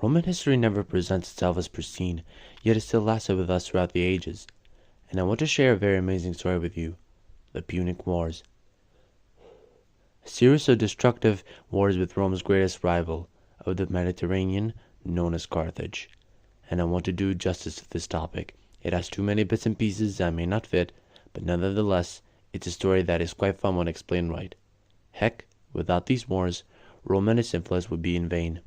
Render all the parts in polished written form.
Roman history never presents itself as pristine, yet it still lasted with us throughout the ages. And I want to share a very amazing story with you, the Punic Wars. A series of destructive wars with Rome's greatest rival of the Mediterranean, known as Carthage. And I want to do justice to this topic. It has too many bits and pieces that may not fit, but nevertheless, it's a story that is quite fun when explained right. Heck, without these wars, Rome and its influence would be in vain.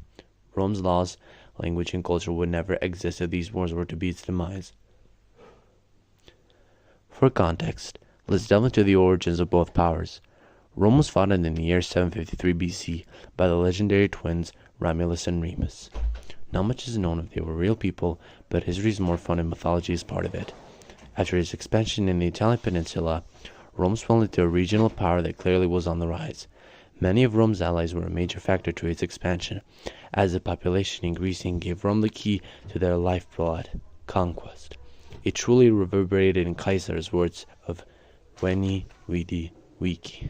Rome's laws, language, and culture would never exist if these wars were to be its demise. For context, let's delve into the origins of both powers. Rome was founded in the year 753 BC by the legendary twins Romulus and Remus. Not much is known if they were real people, but history is more fun and mythology is part of it. After its expansion in the Italian peninsula, Rome swelled into a regional power that clearly was on the rise. Many of Rome's allies were a major factor to its expansion, as the population increasing gave Rome the key to their lifeblood, conquest. It truly reverberated in Caesar's words of Veni, Vidi, Vici.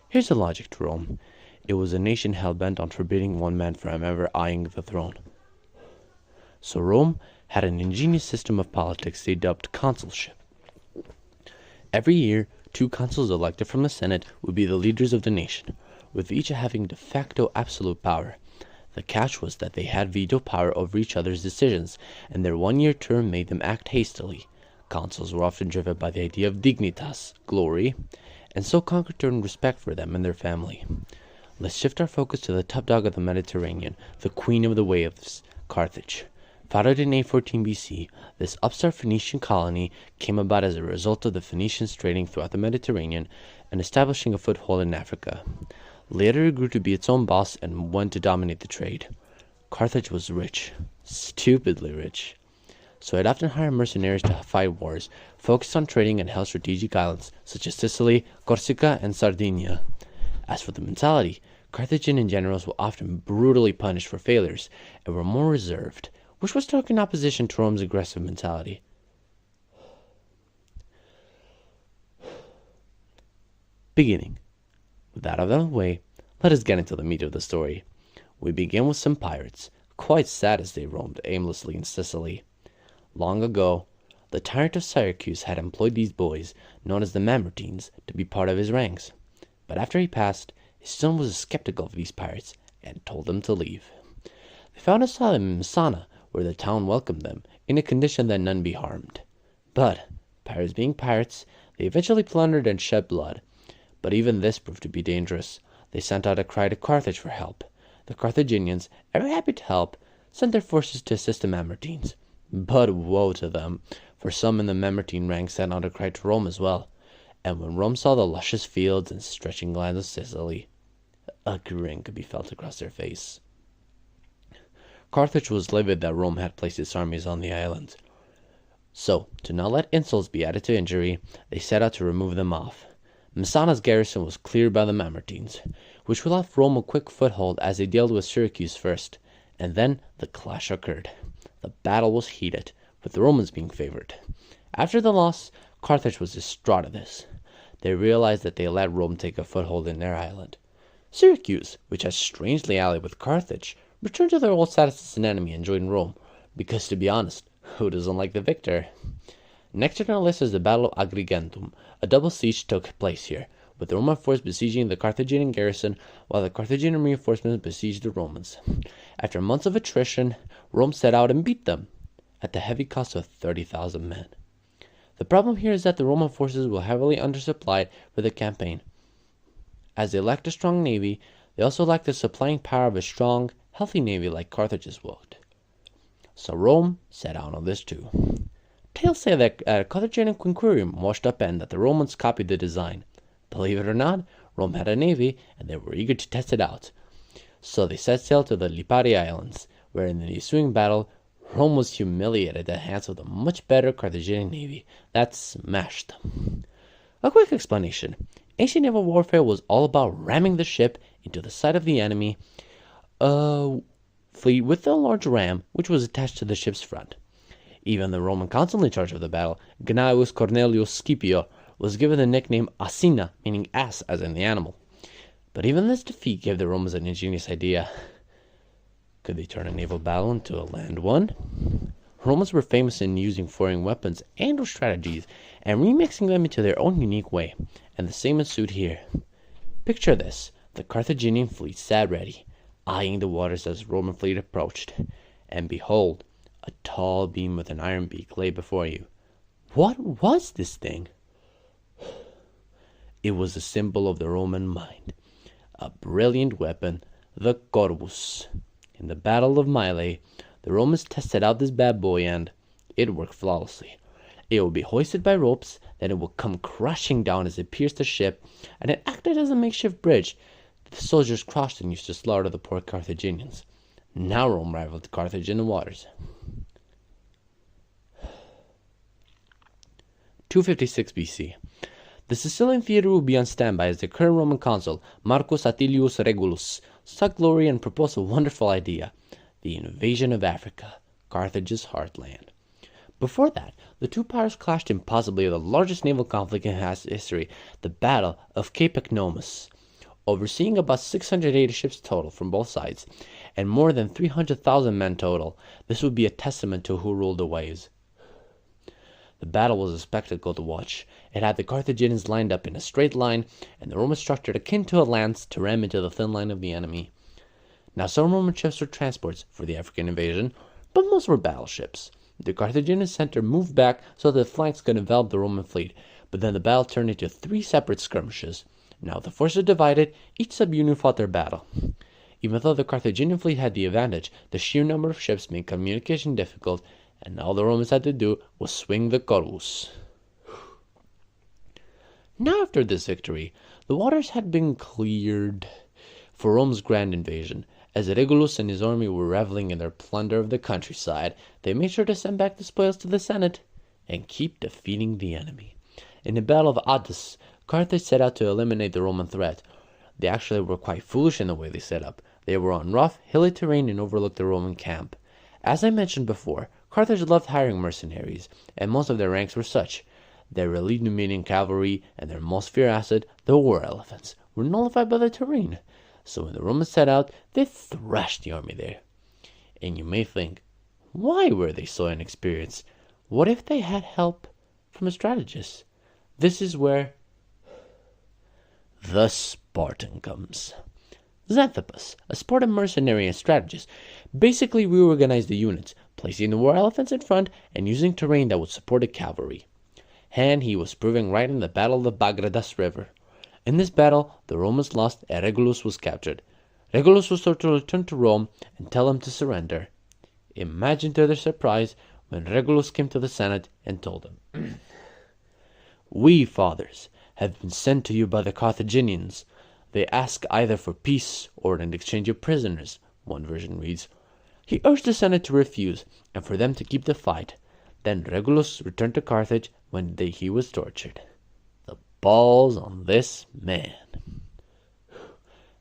Here's the logic to Rome. It was a nation hell-bent on forbidding one man from ever eyeing the throne. So Rome had an ingenious system of politics they dubbed consulship. Every year, 2 consuls elected from the Senate would be the leaders of the nation, with each having de facto absolute power. The catch was that they had veto power over each other's decisions, and their one-year term made them act hastily. Consuls were often driven by the idea of dignitas, glory, and so conquered to earn respect for them and their family. Let's shift our focus to the top dog of the Mediterranean, the queen of the waves, Carthage. Founded in 814 BC, this upstart Phoenician colony came about as a result of the Phoenicians trading throughout the Mediterranean and establishing a foothold in Africa. Later it grew to be its own boss and went to dominate the trade. Carthage was rich, stupidly rich. So it often hired mercenaries to fight wars, focused on trading and held strategic islands such as Sicily, Corsica, and Sardinia. As for the mentality, Carthaginian generals were often brutally punished for failures and were more reserved, which was stark in opposition to Rome's aggressive mentality. Beginning. With that out of the way, let us get into the meat of the story. We begin with some pirates, quite sad as they roamed aimlessly in Sicily. Long ago, the tyrant of Syracuse had employed these boys, known as the Mamertines, to be part of his ranks. But after he passed, his son was skeptical of these pirates and told them to leave. They found asylum in Messana, where the town welcomed them, in a condition that none be harmed. But, pirates being pirates, they eventually plundered and shed blood. But even this proved to be dangerous. They sent out a cry to Carthage for help. The Carthaginians, ever happy to help, sent their forces to assist the Mamertines. But woe to them, for some in the Mamertine ranks sent out a cry to Rome as well. And when Rome saw the luscious fields and stretching lands of Sicily, a grin could be felt across their face. Carthage was livid that Rome had placed its armies on the island. So, to not let insults be added to injury, they set out to remove them off. Messana's garrison was cleared by the Mamertines, which left Rome a quick foothold as they dealt with Syracuse first, and then the clash occurred. The battle was heated, with the Romans being favored. After the loss, Carthage was distraught at this. They realized that they let Rome take a foothold in their island. Syracuse, which had strangely allied with Carthage, returned to their old status as an enemy and joined Rome, because to be honest, who doesn't like the victor? Next on our list is the Battle of Agrigentum. A double siege took place here, with the Roman force besieging the Carthaginian garrison, while the Carthaginian reinforcements besieged the Romans. After months of attrition, Rome set out and beat them, at the heavy cost of 30,000 men. The problem here is that the Roman forces were heavily undersupplied for the campaign. As they lacked a strong navy, they also lacked the supplying power of a strong, healthy navy like Carthage's would. So Rome set out on this too. Tales say that a Carthaginian quinquirium washed up and that the Romans copied the design. Believe it or not, Rome had a navy, and they were eager to test it out. So they set sail to the Lipari Islands, where in the ensuing battle, Rome was humiliated at the hands of the much better Carthaginian navy that smashed them. A quick explanation. Ancient naval warfare was all about ramming the ship into the side of the enemy fleet with a large ram, which was attached to the ship's front. Even the Roman consul in charge of the battle, Gnaeus Cornelius Scipio, was given the nickname Asina, meaning ass, as in the animal. But even this defeat gave the Romans an ingenious idea. Could they turn a naval battle into a land one? Romans were famous in using foreign weapons and or strategies and remixing them into their own unique way, and the same ensued here. Picture this: the Carthaginian fleet sat ready, eyeing the waters as the Roman fleet approached, and behold, a tall beam with an iron beak lay before you. What was this thing? It was a symbol of the Roman mind, a brilliant weapon, the corvus. In the Battle of Mylae, the Romans tested out this bad boy and it worked flawlessly. It would be hoisted by ropes, then it would come crashing down as it pierced the ship, and it acted as a makeshift bridge that the soldiers crossed and used to slaughter the poor Carthaginians. Now Rome rivaled Carthage in the waters. 256 BC. The Sicilian theater would be on standby as the current Roman consul, Marcus Atilius Regulus, sought glory and proposed a wonderful idea: the invasion of Africa, Carthage's heartland. Before that, the two powers clashed in possibly the largest naval conflict in history, the Battle of Cape Ecnomus. Overseeing about 680 ships total from both sides, and more than 300,000 men total, this would be a testament to who ruled the waves. The battle was a spectacle to watch. It had the Carthaginians lined up in a straight line, and the Romans structured akin to a lance to ram into the thin line of the enemy. Now some Roman ships were transports for the African invasion, but most were battleships. The Carthaginian center moved back so that the flanks could envelop the Roman fleet, but then the battle turned into 3 separate skirmishes. Now the forces divided, each subunit fought their battle. Even though the Carthaginian fleet had the advantage, the sheer number of ships made communication difficult, and all the Romans had to do was swing the corvus. Now after this victory, the waters had been cleared for Rome's grand invasion. As Regulus and his army were reveling in their plunder of the countryside, they made sure to send back the spoils to the Senate and keep defeating the enemy. In the Battle of Adus, Carthage set out to eliminate the Roman threat. They actually were quite foolish in the way they set up. They were on rough, hilly terrain and overlooked the Roman camp. As I mentioned before, Carthage loved hiring mercenaries, and most of their ranks were such. Their elite Numidian cavalry and their most feared asset, the war elephants, were nullified by the terrain. So when the Romans set out, they thrashed the army there. And you may think, why were they so inexperienced? What if they had help from a strategist? This is where the Spartan comes. Xanthippus, a Spartan mercenary and strategist, basically reorganized the units, placing the war elephants in front and using terrain that would support the cavalry. And he was proven right in the Battle of the Bagradus River. In this battle, the Romans lost and Regulus was captured. Regulus was told to return to Rome and tell him to surrender. Imagine their surprise when Regulus came to the Senate and told them, "We, fathers, have been sent to you by the Carthaginians. They ask either for peace or in exchange of prisoners," one version reads. He urged the Senate to refuse and for them to keep the fight. Then Regulus returned to Carthage when he was tortured. The balls on this man.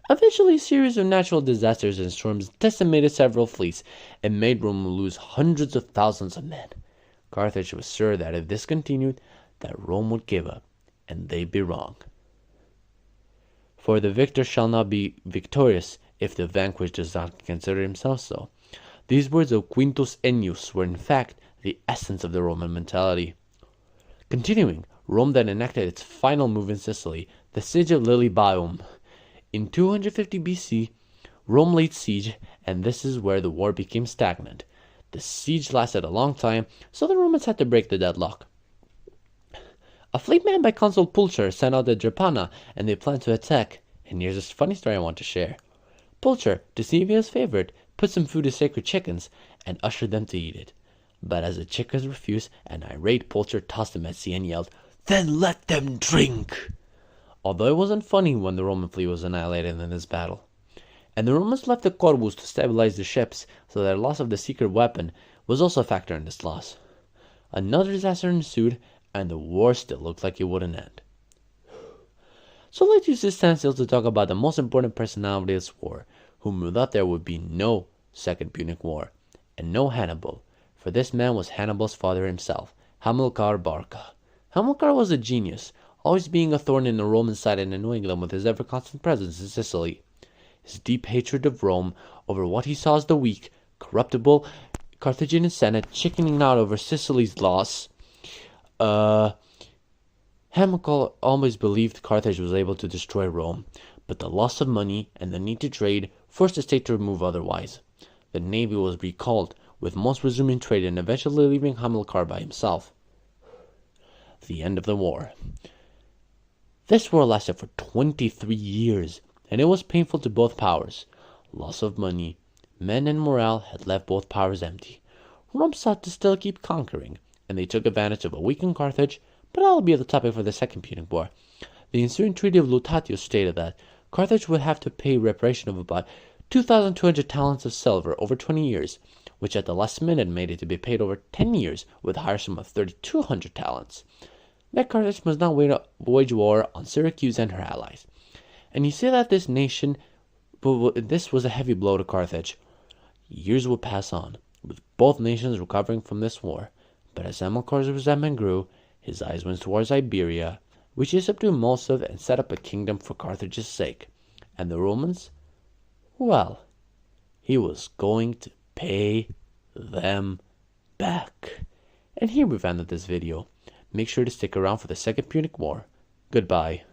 Eventually, a series of natural disasters and storms decimated several fleets and made Rome lose hundreds of thousands of men. Carthage was sure that if this continued, that Rome would give up, and they'd be wrong. For the victor shall not be victorious if the vanquished does not consider himself so. These words of Quintus Ennius were in fact the essence of the Roman mentality. Continuing, Rome then enacted its final move in Sicily, the siege of Lilybaeum. In 250 BC, Rome laid siege, and this is where the war became stagnant. The siege lasted a long time, so the Romans had to break the deadlock. A fleet manned by Consul Pulcher sent out the Drepana, and they planned to attack. And here's a funny story I want to share. Pulcher, to see if he was favored, put some food to sacred chickens and ushered them to eat it. But as the chickens refused, an irate Pulcher tossed them at sea and yelled, "Then let them drink!" Although it wasn't funny when the Roman fleet was annihilated in this battle. And the Romans left the corvus to stabilize the ships, so that the loss of the secret weapon was also a factor in this loss. Another disaster ensued, and the war still looked like it wouldn't end. So let's use this standstill to talk about the most important personality of this war, who knew that there would be no Second Punic War, and no Hannibal, for this man was Hannibal's father himself, Hamilcar Barca. Hamilcar was a genius, always being a thorn in the Roman side and annoying them with his ever-constant presence in Sicily. his deep hatred of Rome over what he saw as the weak, corruptible Carthaginian Senate chickening out over Sicily's loss. Hamilcar always believed Carthage was able to destroy Rome, but the loss of money and the need to trade forced the state to remove otherwise. The navy was recalled, with most resuming trade and eventually leaving Hamilcar by himself. The end of the war. This war lasted for 23 years, and it was painful to both powers. Loss of money, men, and morale had left both powers empty. Rome sought to still keep conquering, and they took advantage of a weakened Carthage, but that will be the topic for the Second Punic War. The ensuing Treaty of Lutatius stated that Carthage would have to pay reparation of about 2,200 talents of silver over 20 years, which at the last minute made it to be paid over 10 years with a higher sum of 3,200 talents. That Carthage must not wage war on Syracuse and her allies. And you see that this was a heavy blow to Carthage. Years would pass on, with both nations recovering from this war, but as Hamilcar's resentment grew, his eyes went towards Iberia, which he subdued most of and set up a kingdom for Carthage's sake. And the Romans? Well, he was going to pay them back. And here we've ended this video. Make sure to stick around for the Second Punic War. Goodbye.